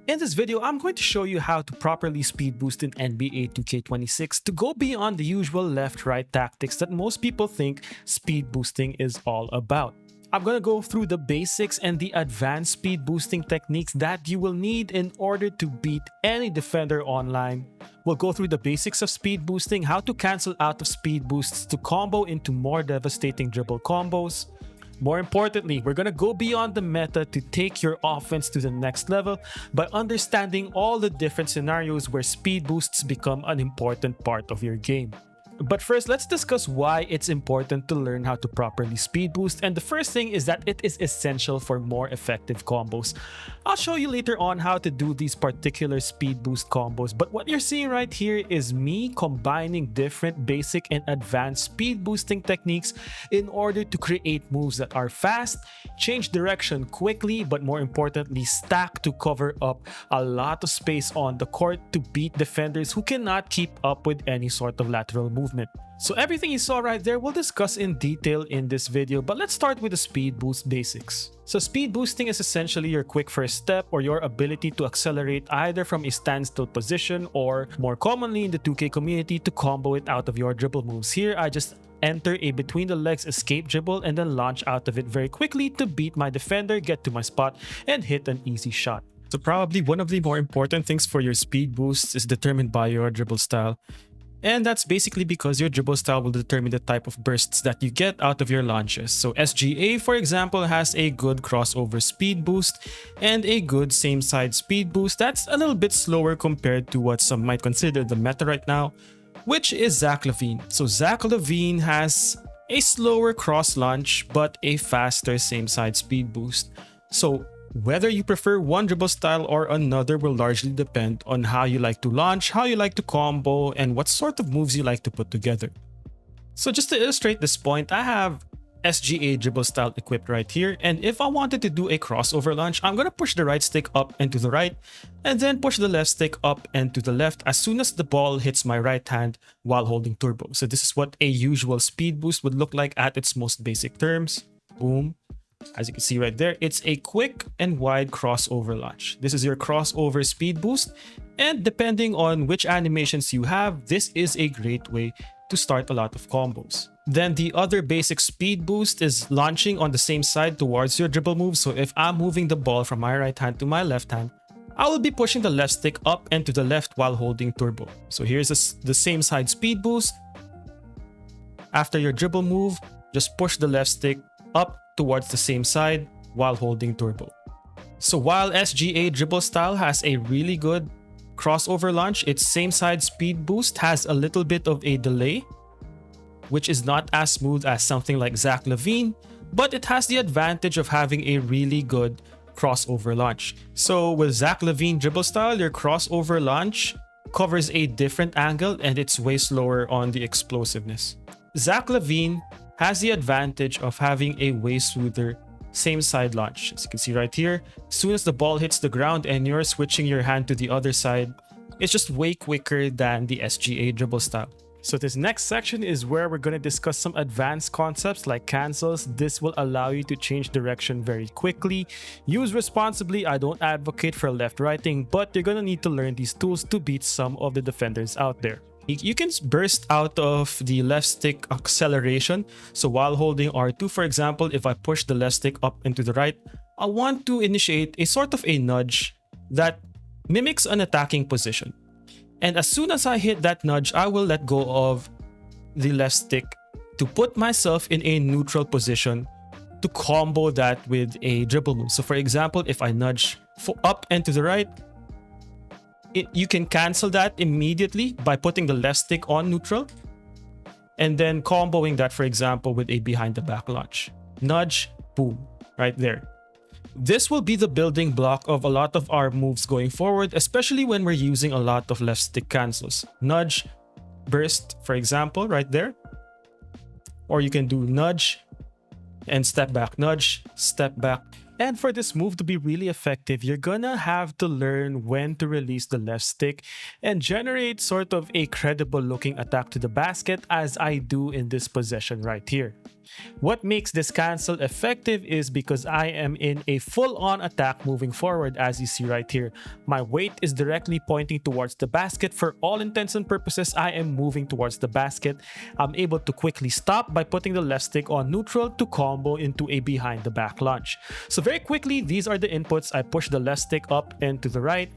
In this video, I'm going to show you how to properly speed boost in NBA 2K26 to go beyond the usual left-right tactics that most people think speed boosting is all about. I'm going to go through the basics and the advanced speed boosting techniques that you will need in order to beat any defender online. We'll go through the basics of speed boosting, how to cancel out of speed boosts to combo into more devastating dribble combos. More importantly, we're going to go beyond the meta to take your offense to the next level by understanding all the different scenarios where speed boosts become an important part of your game. But first, let's discuss why it's important to learn how to properly speed boost, and the first thing is that it is essential for more effective combos. I'll show you later on how to do these particular speed boost combos, but what you're seeing right here is me combining different basic and advanced speed boosting techniques in order to create moves that are fast, change direction quickly, but more importantly, stack to cover up a lot of space on the court to beat defenders who cannot keep up with any sort of lateral movement. So everything you saw right there we'll discuss in detail in this video, but let's start with the speed boost basics. So speed boosting is essentially your quick first step or your ability to accelerate either from a standstill position or more commonly in the 2K community to combo it out of your dribble moves. Here I just enter a between the legs escape dribble and then launch out of it very quickly to beat my defender, get to my spot, and hit an easy shot. So probably one of the more important things for your speed boosts is determined by your dribble style. And that's basically because your dribble style will determine the type of bursts that you get out of your launches. So SGA, for example, has a good crossover speed boost and a good same side speed boost that's a little bit slower compared to what some might consider the meta right now, which is Zach LaVine. So Zach LaVine has a slower cross launch but a faster same side speed boost. So whether you prefer one dribble style or another will largely depend on how you like to launch, how you like to combo, and what sort of moves you like to put together. So just to illustrate this point, I have SGA dribble style equipped right here, and if I wanted to do a crossover launch, I'm going to push the right stick up and to the right, and then push the left stick up and to the left as soon as the ball hits my right hand while holding turbo. So this is what a usual speed boost would look like at its most basic terms. Boom. As you can see right there, it's a quick and wide crossover launch. This is your crossover speed boost, and depending on which animations you have, this is a great way to start a lot of combos. Then the other basic speed boost is launching on the same side towards your dribble move. So if I'm moving the ball from my right hand to my left hand, I will be pushing the left stick up and to the left while holding turbo. So here's the same side speed boost. After your dribble move, just push the left stick up towards the same side while holding turbo. So while SGA dribble style has a really good crossover launch, its same side speed boost has a little bit of a delay, which is not as smooth as something like Zach LaVine, but it has the advantage of having a really good crossover launch. So with Zach LaVine dribble style, your crossover launch covers a different angle and it's way slower on the explosiveness. Zach LaVine has the advantage of having a way smoother same side launch. As you can see right here, as soon as the ball hits the ground and you're switching your hand to the other side, it's just way quicker than the SGA dribble style. So this next section is where we're going to discuss some advanced concepts like cancels. This will allow you to change direction very quickly. Use responsibly. I don't advocate for left-righting, but you're going to need to learn these tools to beat some of the defenders out there. You can burst out of the left stick acceleration. So while holding R2, for example, if I push the left stick up and to the right, I want to initiate a sort of a nudge that mimics an attacking position. And as soon as I hit that nudge, I will let go of the left stick to put myself in a neutral position to combo that with a dribble move. So for example, if I nudge up and to the right, you can cancel that immediately by putting the left stick on neutral and then comboing that, for example, with a behind the back launch. Nudge, boom, right there. This will be the building block of a lot of our moves going forward, especially when we're using a lot of left stick cancels. Nudge, burst, for example, right there. Or you can do nudge and step back, nudge, step back. And for this move to be really effective, you're gonna have to learn when to release the left stick and generate sort of a credible looking attack to the basket as I do in this possession right here. What makes this cancel effective is because I am in a full-on attack moving forward, as you see right here. My weight is directly pointing towards the basket. For all intents and purposes, I am moving towards the basket. I'm able to quickly stop by putting the left stick on neutral to combo into a behind the back launch. So very quickly, these are the inputs. I push the left stick up and to the right,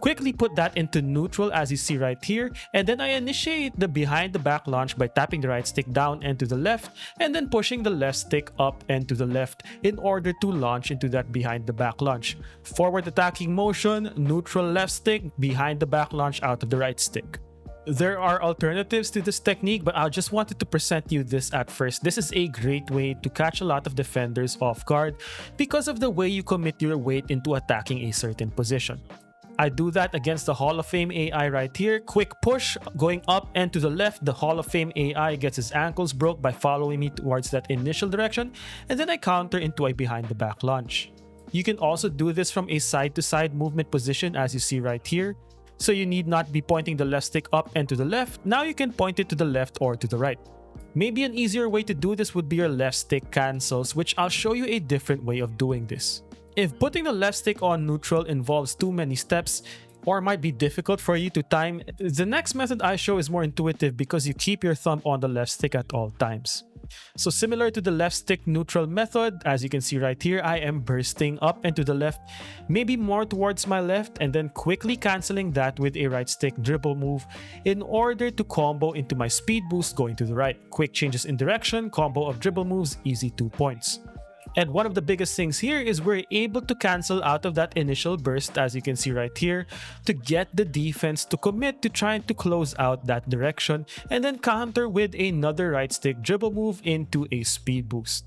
quickly put that into neutral as you see right here, and then I initiate the behind the back launch by tapping the right stick down and to the left, and then pushing the left stick up and to the left in order to launch into that behind the back launch. Forward attacking motion, neutral left stick, behind the back launch out of the right stick. There are alternatives to this technique, but I just wanted to present you this at first. This is a great way to catch a lot of defenders off guard because of the way you commit your weight into attacking a certain position. I do that against the Hall of Fame AI right here. Quick push, going up and to the left. The Hall of Fame AI gets his ankles broke by following me towards that initial direction, and then I counter into a behind the back launch. You can also do this from a side-to-side movement position as you see right here. So you need not be pointing the left stick up and to the left. Now you can point it to the left or to the right. Maybe an easier way to do this would be your left stick cancels, which I'll show you a different way of doing this. If putting the left stick on neutral involves too many steps or might be difficult for you to time, the next method I show is more intuitive because you keep your thumb on the left stick at all times. So similar to the left stick neutral method, as you can see right here, I am bursting up and to the left, maybe more towards my left, and then quickly canceling that with a right stick dribble move in order to combo into my speed boost going to the right. Quick changes in direction, combo of dribble moves, easy 2 points. And one of the biggest things here is we're able to cancel out of that initial burst, as you can see right here, to get the defense to commit to trying to close out that direction and then counter with another right stick dribble move into a speed boost.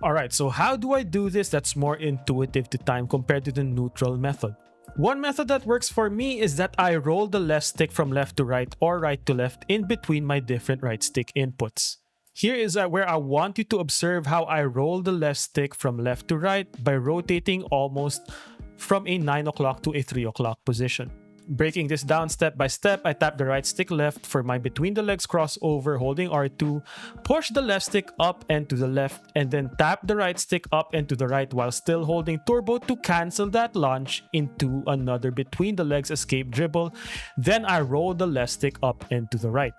Alright, so how do I do this that's more intuitive to time compared to the neutral method? One method that works for me is that I roll the left stick from left to right or right to left in between my different right stick inputs. Here is where I want you to observe how I roll the left stick from left to right by rotating almost from a 9 o'clock to a 3 o'clock position. Breaking this down step by step, I tap the right stick left for my between the legs crossover holding R2, push the left stick up and to the left, and then tap the right stick up and to the right while still holding turbo to cancel that launch into another between the legs escape dribble. Then I roll the left stick up and to the right.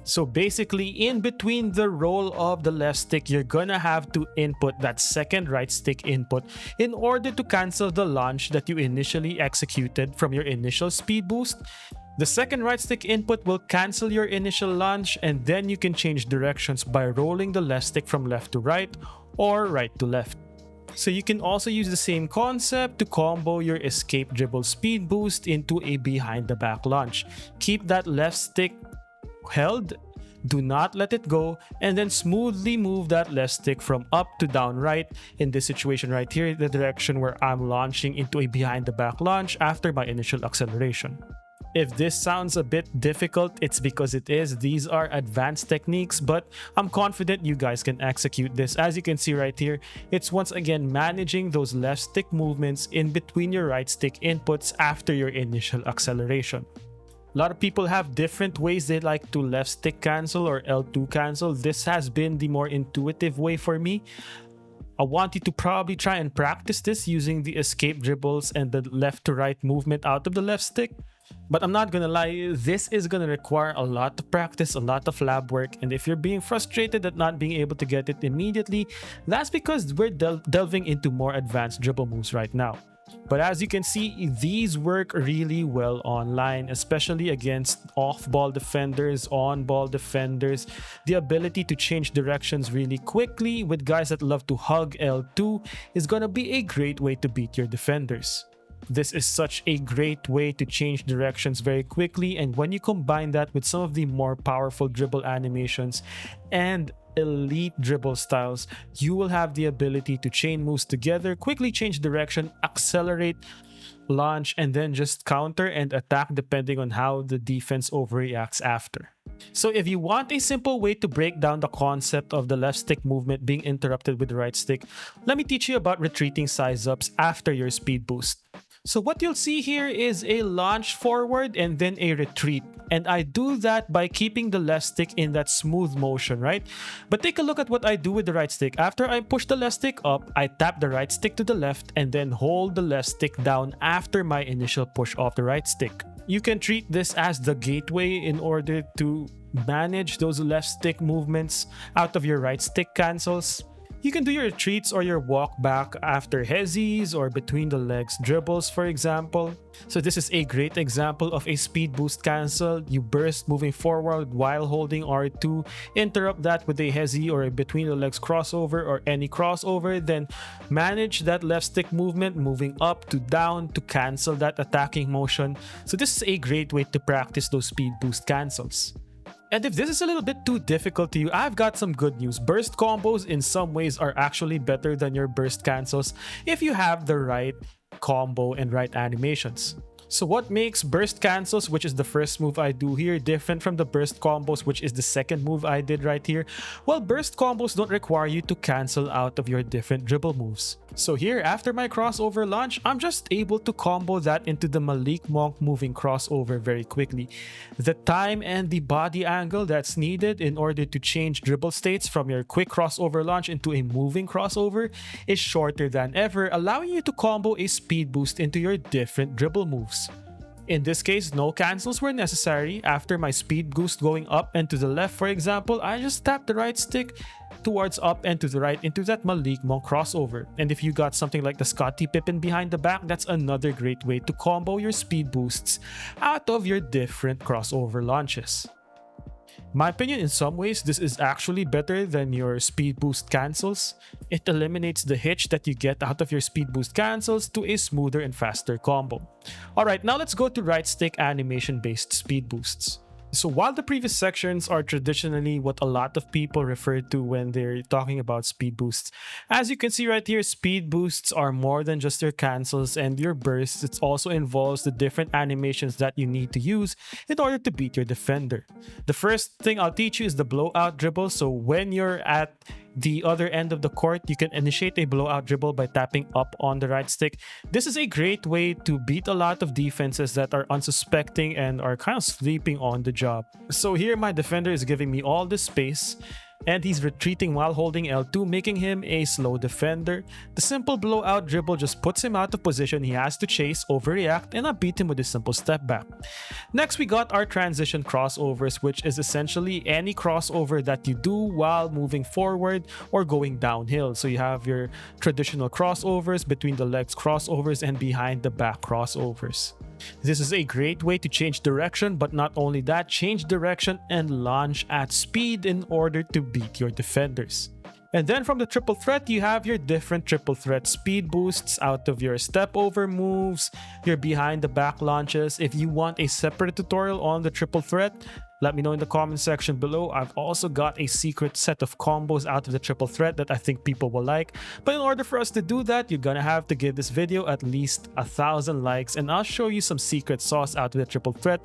So basically, in between the roll of the left stick, you're gonna have to input that second right stick input in order to cancel the launch that you initially executed from your initial speed boost. The second right stick input will cancel your initial launch, and then you can change directions by rolling the left stick from left to right or right to left. So you can also use the same concept to combo your escape dribble speed boost into a behind the back launch. Keep that left stick held, do not let it go, and then smoothly move that left stick from up to down right. In this situation right here, the direction where I'm launching into a behind the back launch after my initial acceleration. If this sounds a bit difficult, it's because it is. These are advanced techniques, but I'm confident you guys can execute this. As you can see right here, it's once again managing those left stick movements in between your right stick inputs after your initial acceleration. A lot of people have different ways they like to left stick cancel or L2 cancel. This has been the more intuitive way for me. I want you to probably try and practice this using the escape dribbles and the left to right movement out of the left stick. But I'm not gonna lie, this is gonna require a lot of practice, a lot of lab work, and if you're being frustrated at not being able to get it immediately, that's because we're delving into more advanced dribble moves right now. But as you can see, these work really well online, especially against off-ball defenders, on-ball defenders. The ability to change directions really quickly with guys that love to hug L2 is gonna be a great way to beat your defenders. This is such a great way to change directions very quickly, and when you combine that with some of the more powerful dribble animations and elite dribble styles, you will have the ability to chain moves together, quickly change direction, accelerate, launch, and then just counter and attack depending on how the defense overreacts after. So if you want a simple way to break down the concept of the left stick movement being interrupted with the right stick, let me teach you about retreating size ups after your speed boost. So what you'll see here is a launch forward and then a retreat. And I do that by keeping the left stick in that smooth motion, right? But take a look at what I do with the right stick. After I push the left stick up, I tap the right stick to the left and then hold the left stick down after my initial push of the right stick. You can treat this as the gateway in order to manage those left stick movements out of your right stick cancels. You can do your retreats or your walk back after hezzies or between the legs dribbles, for example. So this is a great example of a speed boost cancel. You burst moving forward while holding R2, interrupt that with a hezzy or a between the legs crossover or any crossover, then manage that left stick movement moving up to down to cancel that attacking motion. So this is a great way to practice those speed boost cancels. And if this is a little bit too difficult to you, I've got some good news. Burst combos in some ways are actually better than your burst cancels if you have the right combo and right animations. So what makes burst cancels, which is the first move I do here, different from the burst combos, which is the second move I did right here? Well, burst combos don't require you to cancel out of your different dribble moves. So here, after my crossover launch, I'm just able to combo that into the Malik Monk moving crossover very quickly. The time and the body angle that's needed in order to change dribble states from your quick crossover launch into a moving crossover is shorter than ever, allowing you to combo a speed boost into your different dribble moves. In this case, no cancels were necessary. After my speed boost going up and to the left, for example, I just tapped the right stick towards up and to the right into that Malik Monk crossover. And if you got something like the Scottie Pippen behind the back, that's another great way to combo your speed boosts out of your different crossover launches. My opinion, in some ways, this is actually better than your speed boost cancels. It eliminates the hitch that you get out of your speed boost cancels to a smoother and faster combo. Alright, now let's go to right stick animation based speed boosts. So while the previous sections are traditionally what a lot of people refer to when they're talking about speed boosts, as you can see right here, speed boosts are more than just your cancels and your bursts. It also involves the different animations that you need to use in order to beat your defender. The first thing I'll teach you is the blowout dribble. So when you're at the other end of the court, you can initiate a blowout dribble by tapping up on the right stick. This is a great way to beat a lot of defenses that are unsuspecting and are kind of sleeping on the job. So here my defender is giving me all this space and he's retreating while holding L2, making him a slow defender. The simple blowout dribble just puts him out of position. He has to chase, overreact, and I beat him with a simple step back. Next, we got our transition crossovers, which is essentially any crossover that you do while moving forward or going downhill. So you have your traditional crossovers, between the legs crossovers, and behind the back crossovers. This is a great way to change direction, but not only that, change direction and launch at speed in order to beat your defenders. And then from the triple threat, you have your different triple threat speed boosts out of your step over moves, your behind the back launches. If you want a separate tutorial on the triple threat, let me know in the comment section below. I've also got a secret set of combos out of the triple threat that I think people will like. But in order for us to do that, you're gonna have to give this video at least 1,000 likes, and I'll show you some secret sauce out of the triple threat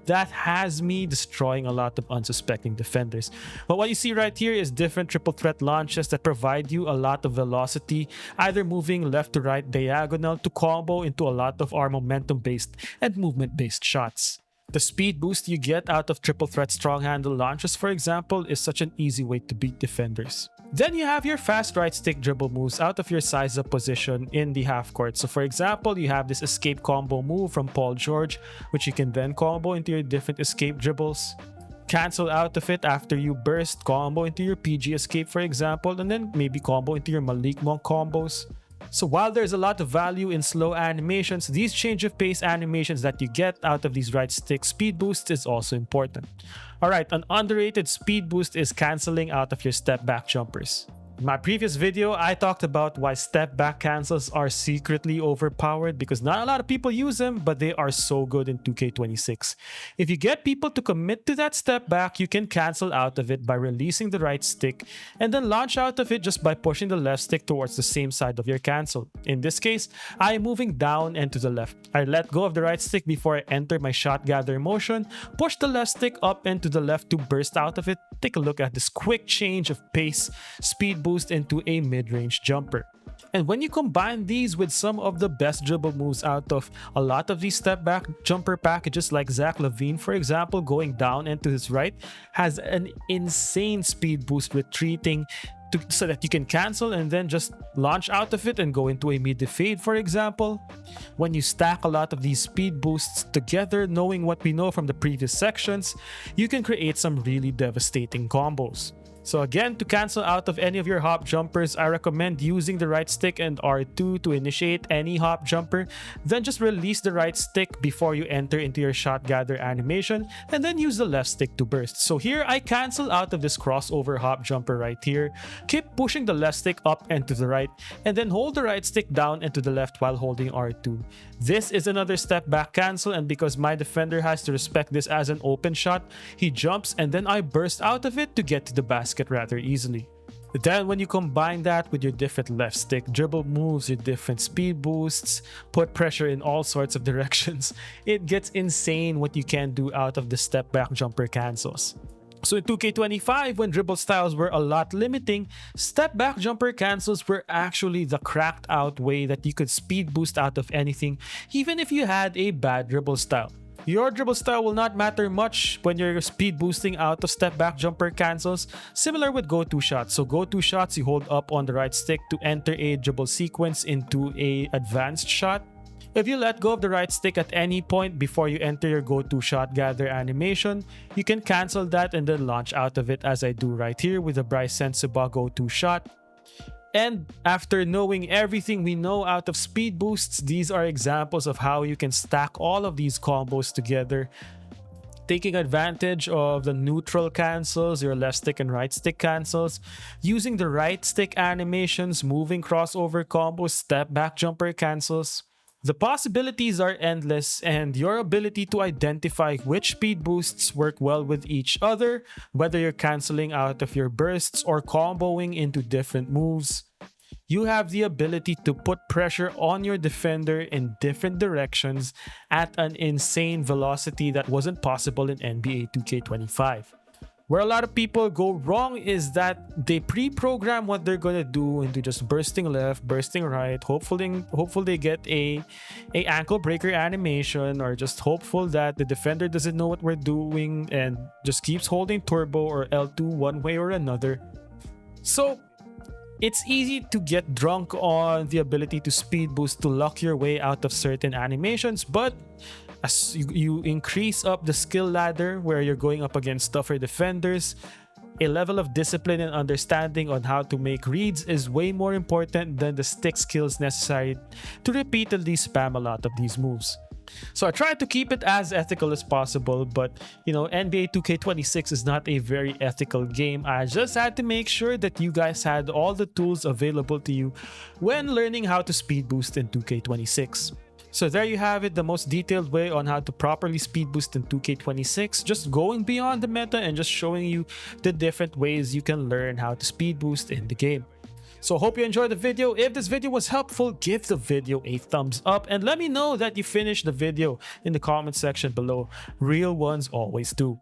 that has me destroying a lot of unsuspecting defenders. But what you see right here is different triple threat launches that provide you a lot of velocity, either moving left to right diagonal to combo into a lot of our momentum based and movement based shots. The speed boost you get out of triple threat strong handle launches, for example, is such an easy way to beat defenders. Then you have your fast right stick dribble moves out of your size up position in the half court. So for example, you have this escape combo move from Paul George, which you can then combo into your different escape dribbles. Cancel out of it after you burst, combo into your PG escape, for example, and then maybe combo into your Malik Monk combos. So while there's a lot of value in slow animations, these change of pace animations that you get out of these right stick speed boosts is also important. Alright, an underrated speed boost is cancelling out of your step back jumpers. In my previous video, I talked about why step back cancels are secretly overpowered because not a lot of people use them, but they are so good in 2K26. If you get people to commit to that step back, you can cancel out of it by releasing the right stick and then launch out of it just by pushing the left stick towards the same side of your cancel. In this case, I am moving down and to the left. I let go of the right stick before I enter my shot gather motion, push the left stick up and to the left to burst out of it. Take a look at this quick change of pace, speed boost into a mid-range jumper. And when you combine these with some of the best dribble moves out of a lot of these step back jumper packages, like Zach LaVine, for example, going down and to his right, has an insane speed boost retreating so that you can cancel and then just launch out of it and go into a mid fade, for example. When you stack a lot of these speed boosts together, knowing what we know from the previous sections, you can create some really devastating combos. So again, to cancel out of any of your hop jumpers, I recommend using the right stick and R2 to initiate any hop jumper, then just release the right stick before you enter into your shot gather animation, and then use the left stick to burst. So here, I cancel out of this crossover hop jumper right here, keep pushing the left stick up and to the right, and then hold the right stick down and to the left while holding R2. This is another step back cancel, and because my defender has to respect this as an open shot, he jumps and then I burst out of it to get to the basket rather easily. Then when you combine that with your different left stick dribble moves, your different speed boosts, put pressure in all sorts of directions, it gets insane what you can do out of the step back jumper cancels. So in 2K25, when dribble styles were a lot limiting, step back jumper cancels were actually the cracked out way that you could speed boost out of anything, even if you had a bad dribble style. Your dribble style will not matter much when you're speed boosting out of step back jumper cancels, similar with go-to shots. So go-to shots, you hold up on the right stick to enter a dribble sequence into a advanced shot. If you let go of the right stick at any point before you enter your go-to shot gather animation, you can cancel that and then launch out of it, as I do right here with the Bryce Sensabaugh go-to shot. And after knowing everything we know out of speed boosts, these are examples of how you can stack all of these combos together, taking advantage of the neutral cancels, your left stick and right stick cancels, using the right stick animations, moving crossover combos, step back jumper cancels. The possibilities are endless, and your ability to identify which speed boosts work well with each other, whether you're canceling out of your bursts or comboing into different moves, you have the ability to put pressure on your defender in different directions at an insane velocity that wasn't possible in NBA 2K25. Where a lot of people go wrong is that they pre-program what they're gonna do into just bursting left, bursting right, hopefully they get a ankle breaker animation, or just hopeful that the defender doesn't know what we're doing and just keeps holding turbo or L2 one way or another. So it's easy to get drunk on the ability to speed boost to lock your way out of certain animations, but as you increase up the skill ladder where you're going up against tougher defenders, a level of discipline and understanding on how to make reads is way more important than the stick skills necessary to repeatedly spam a lot of these moves. So I tried to keep it as ethical as possible, but NBA 2K26 is not a very ethical game. I just had to make sure that you guys had all the tools available to you when learning how to speed boost in 2K26. So there you have it, the most detailed way on how to properly speed boost in 2K26, just going beyond the meta and just showing you the different ways you can learn how to speed boost in the game. So hope you enjoyed the video. If this video was helpful, give the video a thumbs up and let me know that you finished the video in the comment section below. Real ones always do.